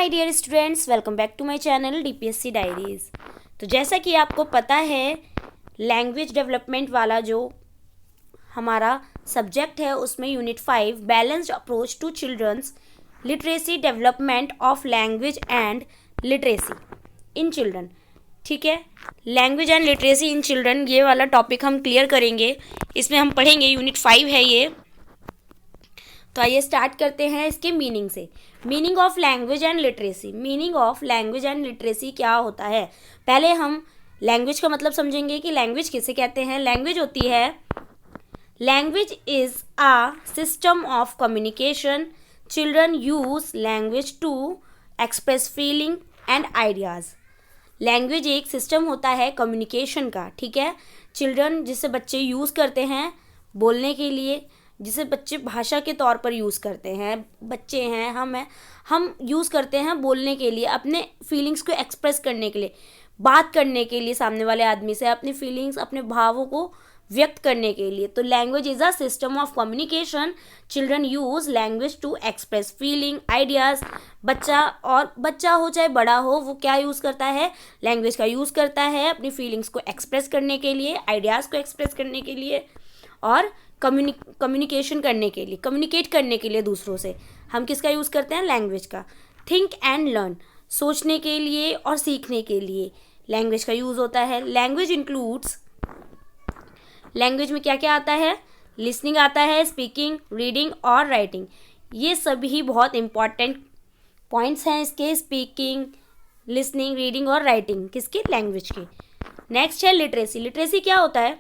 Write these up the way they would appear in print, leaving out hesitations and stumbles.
My dear students, welcome back to my channel DPSC diaries. तो जैसा कि आपको पता है, लैंग्वेज डेवलपमेंट वाला जो हमारा सब्जेक्ट है उसमें unit 5 balanced approach to children's literacy development of language and literacy in children. ठीक है, language and literacy in children ये वाला टॉपिक हम क्लियर करेंगे। इसमें हम पढ़ेंगे, यूनिट 5 है ये। तो आइए स्टार्ट करते हैं इसके मीनिंग से। Meaning of language and literacy. Meaning of language and literacy क्या होता है? पहले हम लैंग्वेज का मतलब समझेंगे कि लैंग्वेज किसे कहते हैं। लैंग्वेज होती है, language is a system of communication. Children use language to express feeling and ideas. Language एक सिस्टम होता है कम्युनिकेशन का। ठीक है, चिल्ड्रन जिसे बच्चे यूज़ करते हैं बोलने के लिए, जिसे बच्चे भाषा के तौर पर यूज़ करते हैं, बच्चे हैं, हम यूज़ करते हैं बोलने के लिए, अपने फीलिंग्स को एक्सप्रेस करने के लिए, बात करने के लिए, सामने वाले आदमी से अपनी फीलिंग्स, अपने भावों को व्यक्त करने के लिए। तो language is a system of communication. Children use language to express feeling ideas. बच्चा हो चाहे बड़ा हो, वो क्या यूज़ करता है? लैंग्वेज का यूज़ करता है अपनी फीलिंग्स को एक्सप्रेस करने के लिए, आइडियाज़ को एक्सप्रेस करने के लिए और कम्युनिकेशन करने के लिए, कम्युनिकेट करने के लिए दूसरों से। हम किसका यूज़ करते हैं? लैंग्वेज का। थिंक एंड लर्न, सोचने के लिए और सीखने के लिए लैंग्वेज का यूज़ होता है। लैंग्वेज इंक्लूड्स, लैंग्वेज में क्या क्या आता है? लिसनिंग आता है, स्पीकिंग, रीडिंग और राइटिंग। ये सभी बहुत इंपॉर्टेंट पॉइंट्स हैं इसके। स्पीकिंग, लिसनिंग, रीडिंग और राइटिंग किसके? लैंग्वेज के। नेक्स्ट है लिटरेसी। लिटरेसी क्या होता है?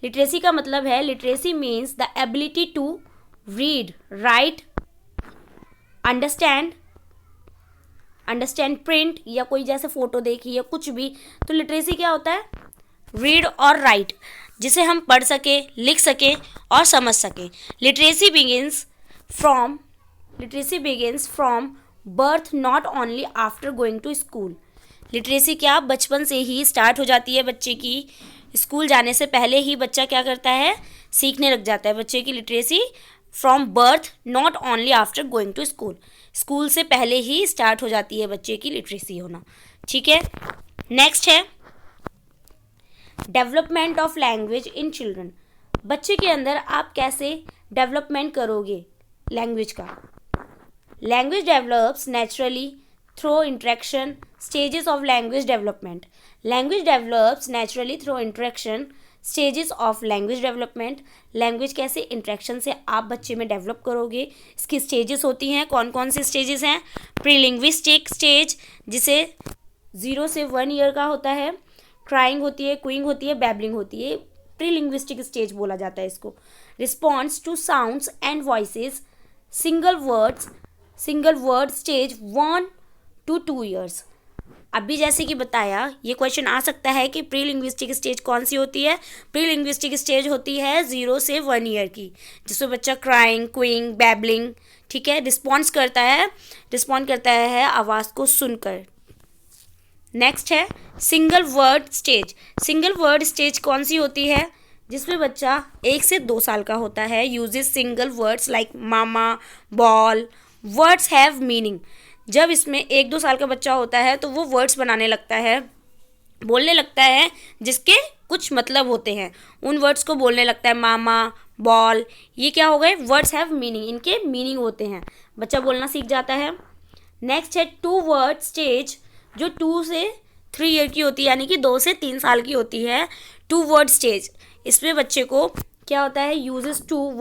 लिटरेसी का मतलब है, literacy means the ability to read, write, understand print, या कोई जैसे फोटो देखी या कुछ भी। तो लिटरेसी क्या होता है? रीड और राइट, जिसे हम पढ़ सके, लिख सके और समझ सके। Literacy begins from birth, not only after going to school. Literacy क्या बचपन से ही स्टार्ट हो जाती है बच्चे की। स्कूल जाने से पहले ही बच्चा क्या करता है? सीखने लग जाता है। बच्चे की literacy from birth, not only after going to school. School से पहले ही स्टार्ट हो जाती है बच्चे की लिटरेसी होना। ठीक है, नेक्स्ट है development of language in children. बच्चे के अंदर आप कैसे डेवलपमेंट करोगे लैंग्वेज का? Language develops naturally through interaction. Stages of language development. Language develops naturally through interaction. Stages of language development. Language कैसे इंट्रैक्शन से आप बच्चे में डेवलप करोगे, इसकी स्टेजेस होती हैं। कौन कौन सी स्टेजेस हैं? प्री लिंग्विस्टिक स्टेज, जिसे 0 से 1 ईयर का होता है। क्राइंग होती है, क्विंग होती है, बैबलिंग होती है। प्री लिंग्विस्टिक स्टेज बोला जाता है इसको। Response to sounds and voices, single word stage 1 to 2 years. अभी जैसे कि बताया, ये क्वेश्चन आ सकता है कि प्री लिंग्विस्टिक स्टेज कौन सी होती है? प्री लिंग्विस्टिक स्टेज होती है 0 से 1 ईयर की, जिसमें बच्चा क्राइंग, क्विंग, बैबलिंग, ठीक है, रिस्पॉन्ड करता है आवाज़ को सुनकर। नेक्स्ट है single word stage. Single word stage कौन सी होती है? जिसमें बच्चा 1 से 2 साल का होता है। Uses single words like mama, ball. Words have meaning. जब इसमें 1-2 साल का बच्चा होता है तो वो वर्ड्स बनाने लगता है, बोलने लगता है, जिसके कुछ मतलब होते हैं। उन वर्ड्स को बोलने लगता है। मामा, बॉल, ये क्या हो गए? वर्ड्स हैव मीनिंग, इनके मीनिंग होते हैं। बच्चा बोलना सीख जाता है। नेक्स्ट है 2 वर्ड स्टेज, जो 2 से 3 ईयर की होती है, यानी कि 2 से 3 साल की होती है। 2 वर्ड स्टेज, इसमें बच्चे को क्या होता है? Uses 2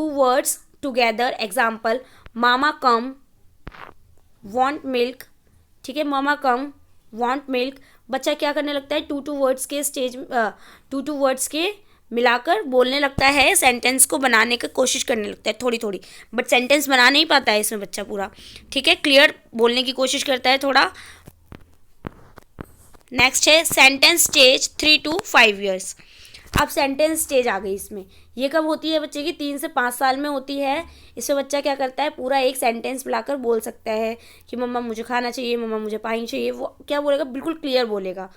words together. एग्जाम्पल, मामा कम, वांट मिल्क। ठीक है, मामा कम, वांट मिल्क। बच्चा क्या करने लगता है? 2 वर्ड्स के मिलाकर बोलने लगता है, सेंटेंस को बनाने की कोशिश करने लगता है थोड़ी थोड़ी, बट सेंटेंस बना नहीं पाता है इसमें बच्चा पूरा। ठीक है, क्लियर बोलने की कोशिश करता है थोड़ा। नेक्स्ट है सेंटेंस स्टेज 3 to 5 ईयर्स। अब सेंटेंस स्टेज आ गई इसमें। ये कब होती है? बच्चे की 3 से 5 साल में होती है। इसमें बच्चा क्या करता है? पूरा एक सेंटेंस मिलाकर बोल सकता है कि मम्मा मुझे खाना चाहिए, मम्मा मुझे पानी चाहिए। वो क्या बोलेगा? बिल्कुल क्लियर बोलेगा।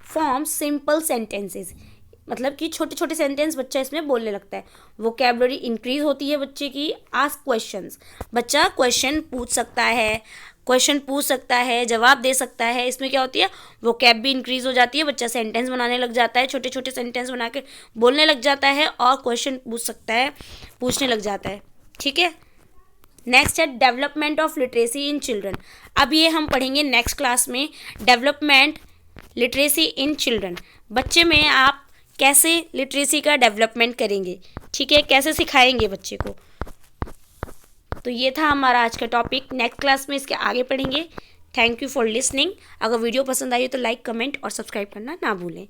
Form simple sentences. मतलब कि छोटे छोटे सेंटेंस बच्चा इसमें बोलने लगता है। वोकैबुलरी इंक्रीज होती है बच्चे की। आस्क क्वेश्चंस, बच्चा क्वेश्चन पूछ सकता है, जवाब दे सकता है। इसमें क्या होती है, वोकैब भी इंक्रीज हो जाती है, बच्चा सेंटेंस बनाने लग जाता है, छोटे छोटे सेंटेंस बना के बोलने लग जाता है और क्वेश्चन पूछने लग जाता है। ठीक है। नेक्स्ट है development of literacy in children. अब ये हम पढ़ेंगे नेक्स्ट क्लास में, डेवलपमेंट लिटरेसी इन चिल्ड्रन। बच्चे में आप कैसे लिटरेसी का डेवलपमेंट करेंगे, ठीक है, कैसे सिखाएंगे बच्चे को। तो ये था हमारा आज का टॉपिक। नेक्स्ट क्लास में इसके आगे पढ़ेंगे। Thank you for listening. अगर वीडियो पसंद आई हो तो लाइक, कमेंट और सब्सक्राइब करना ना भूलें।